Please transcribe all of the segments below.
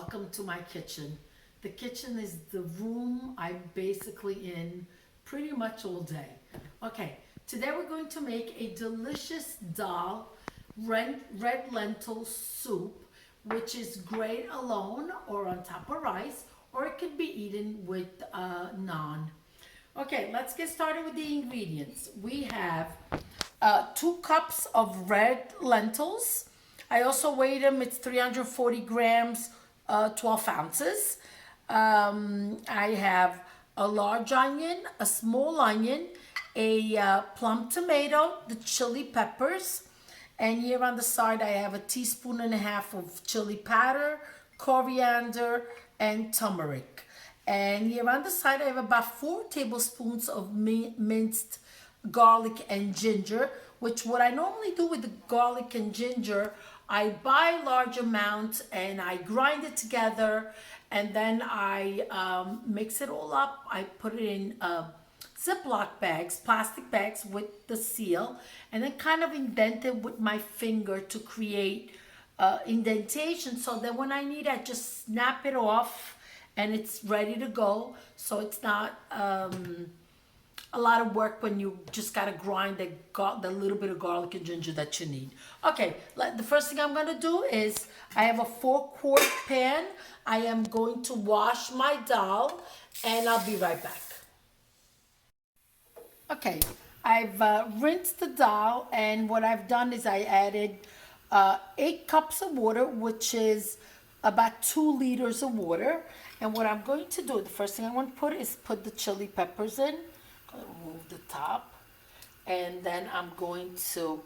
welcome to my kitchen. The kitchen is the room I'm basically in pretty much all day. Okay, today we're going to make a delicious dal, red lentil soup, which is great alone or on top of rice, or it could be eaten with naan. Okay, let's get started with the ingredients. We have 2 cups of red lentils. I also weighed them. It's 340 grams, 12 ounces. I have a large onion, a small onion, a plum tomato, the chili peppers, and here on the side I have a teaspoon and a half of chili powder, coriander, and turmeric. And here on the side I have about 4 tablespoons of minced garlic and ginger, which what I normally do with the garlic and ginger, I buy large amounts and I grind it together, and then I mix it all up. I put it in Ziploc bags, plastic bags with the seal, and then kind of indent it with my finger to create indentation, so that when I need, I just snap it off and it's ready to go. So it's not a lot of work when you just gotta grind the little bit of garlic and ginger that you need. Okay, the first thing I'm gonna do is I have a 4-quart pan. I am going to wash my dal and I'll be right back. Okay, I've rinsed the dal, and what I've done is I added 8 cups of water, which is about 2 liters of water. And what I'm going to do, the first thing I want to put is put the chili peppers in. Remove the top, and then I'm going to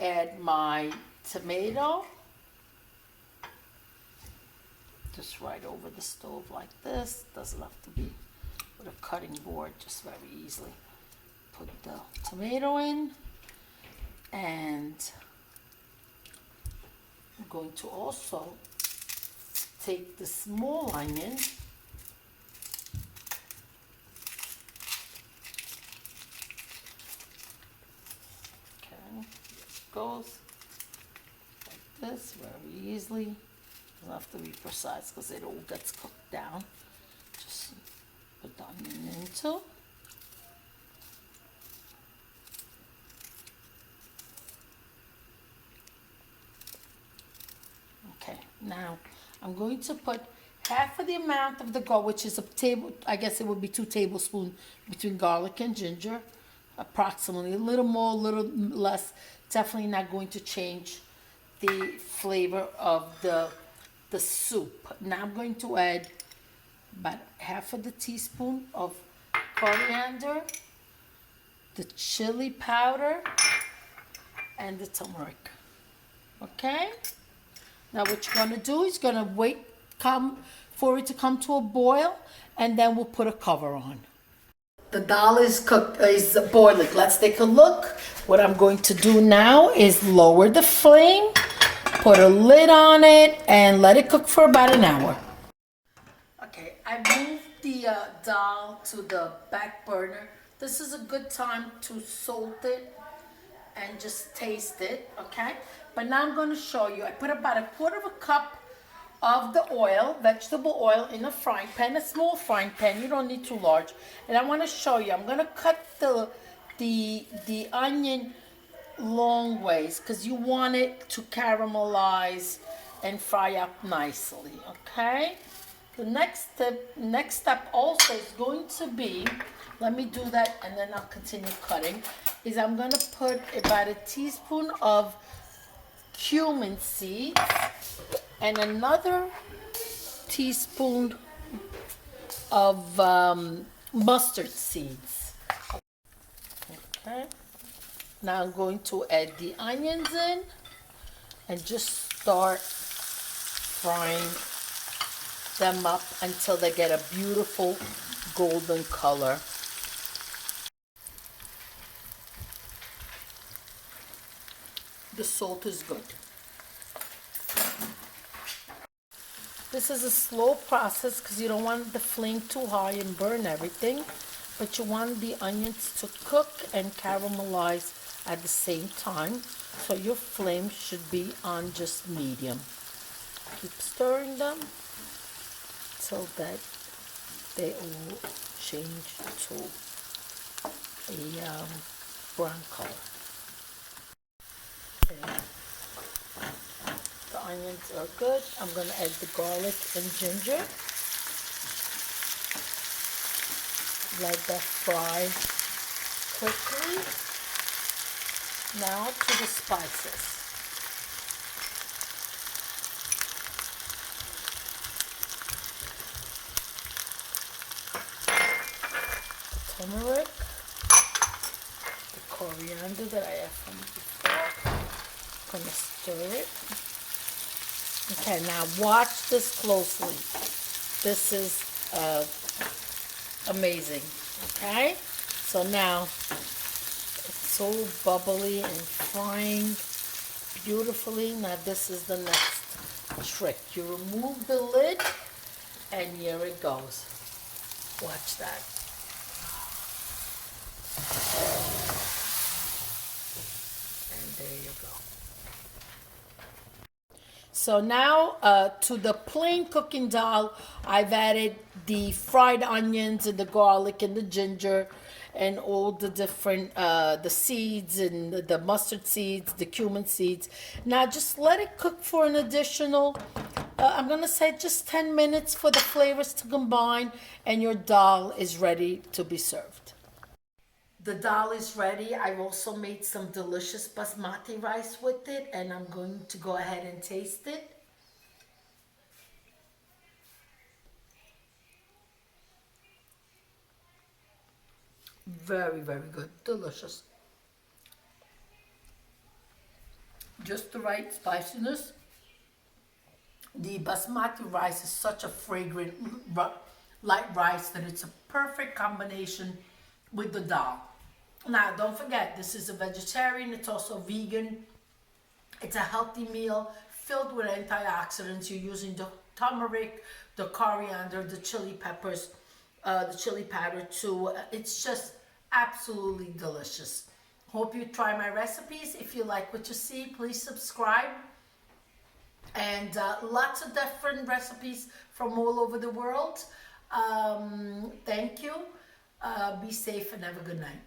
add my tomato just right over the stove like this. Doesn't have to be with a cutting board, just very easily. Put the tomato in, and I'm going to also take the small onion . Goes like this very easily. Doesn't have to be precise because it all gets cooked down. Just put the onion into. Okay, now I'm going to put half of the amount of the garlic, which is a table, I guess it would be 2 tablespoons between garlic and ginger, approximately. A little more, a little less. Definitely not going to change the flavor of the soup. Now I'm going to add about half of the teaspoon of coriander, the chili powder, and the turmeric. Okay? Now what you're gonna do is gonna wait for it to come to a boil, and then we'll put a cover on. The dal is boiling. Let's take a look. What I'm going to do now is lower the flame, put a lid on it, and let it cook for about an hour. Okay, I moved the dal to the back burner. This is a good time to salt it and just taste it, okay? But now I'm going to show you. I put about 1/4 cup of the oil, vegetable oil, in a frying pan, a small frying pan. You don't need too large. And I want to show you. I'm going to cut the onion long ways because you want it to caramelize and fry up nicely. Okay. The next step also is going to be, let me do that and then I'll continue cutting. Is I'm going to put about a teaspoon of cumin seeds and another teaspoon of mustard seeds. Okay. Now I'm going to add the onions in and just start frying them up until they get a beautiful golden color. The salt is good. This is a slow process because you don't want the flame too high and burn everything, but you want the onions to cook and caramelize at the same time. So your flame should be on just medium. Keep stirring them until that they all change to a brown color. Okay. The onions are good. I'm going to add the garlic and ginger. Let that fry quickly. Now to the spices. The turmeric, the coriander that I have from before. I'm gonna stir it. Okay, now watch this closely. This is amazing. Okay, so now it's so bubbly and frying beautifully. Now this is the next trick. You remove the lid and here it goes. Watch that. And there you go. So now to the plain cooking dal, I've added the fried onions and the garlic and the ginger and all the different, the seeds and the mustard seeds, the cumin seeds. Now just let it cook for an additional, I'm gonna say just 10 minutes for the flavors to combine and your dal is ready to be served. The dal is ready. I've also made some delicious basmati rice with it and I'm going to go ahead and taste it. Very, very good. Delicious. Just the right spiciness. The basmati rice is such a fragrant, light rice that it's a perfect combination with the dal. Now, don't forget, this is a vegetarian, it's also vegan. It's a healthy meal filled with antioxidants. You're using the turmeric, the coriander, the chili peppers, the chili powder too. It's just absolutely delicious. Hope you try my recipes. If you like what you see, please subscribe. And lots of different recipes from all over the world. Thank you. Be safe and have a good night.